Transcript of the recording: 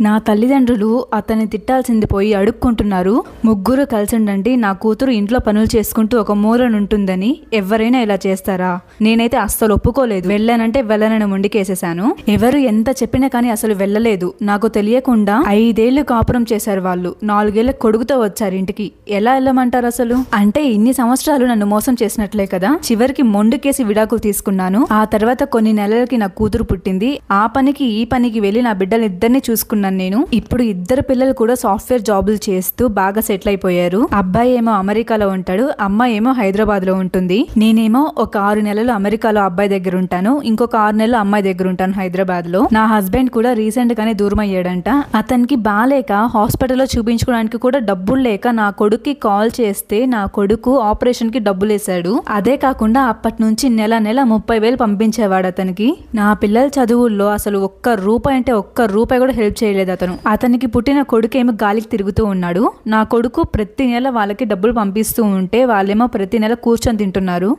నా తల్లిదండ్రులు అతన్ని తిట్టాల్సింది పోయి అడుక్కుంటున్నారు. ముగ్గురు కలిసిండండి నా కూతురు ఇంట్లో పనులు చేసుకుంటూ ఒక మూలనుంటుందని. ఎవరైనా ఇలా చేస్తారా? నేనైతే అస్సలు ఒప్పుకోలేదు. వెళ్ళానంటే వెళ్ళనని మొండికేసేశాను. ఎవరు ఎంత చెప్పినా కానీ అసలు వెళ్ళలేదు. నాకు తెలియకుండా 5 ఏళ్లు కాపురం చేశారు వాళ్ళు. 4 ఏళ్ల కొడుకుతో వచ్చారు ఇంటికి. ఎలా వెళ్ళమంటారు అసలు? అంటే ఇన్ని సంవత్సరాలు నన్ను మోసం చేసినట్లే కదా. చివరికి మొండికేసి విడాకులు తీసుకున్నాను. ఆ తర్వాత కొన్ని నెలలకి నా కూతురు పుట్టింది. ఆ పనికి ఈ పనికి వెళ్ళి నా బిడ్డలిద్దరిని చూసుకున్నాను నేను. ఇప్పుడు 2 పిల్లలు కూడా సాఫ్ట్వేర్ జాబులు చేస్తూ బాగా సెటిల్ అయిపోయారు. అబ్బాయి ఏమో అమెరికాలో ఉంటాడు, అమ్మాయి ఏమో హైదరాబాద్ లో ఉంటుంది. నేనేమో ఒక 6 నెలలు అమెరికాలో అబ్బాయి దగ్గర ఉంటాను, ఇంకొక 6 నెలలు అమ్మాయి దగ్గర ఉంటాను హైదరాబాద్ లో. నా హస్బెండ్ కూడా రీసెంట్ గానే దూరం అయ్యాడంట. అతనికి బాలేక హాస్పిటల్లో చూపించుకోవడానికి కూడా డబ్బులు లేక నా కొడుక్కి కాల్ చేస్తే నా కొడుకు ఆపరేషన్ కి డబ్బులు వేశాడు. అదే కాకుండా అప్పటి నుంచి నెల 30,000 పంపించేవాడు అతనికి. నా పిల్లల చదువుల్లో అసలు ఒక్క రూపాయి అంటే ఒక్క రూపాయి కూడా హెల్ప్ చేయలేదు అతను. అతనికి పుట్టిన కొడుకేమో గాలికి తిరుగుతూ ఉన్నాడు. నా కొడుకు ప్రతి నెల వాళ్ళకి డబ్బులు పంపిస్తూ ఉంటే వాళ్ళేమో ప్రతి నెల కూర్చొని తింటున్నారు.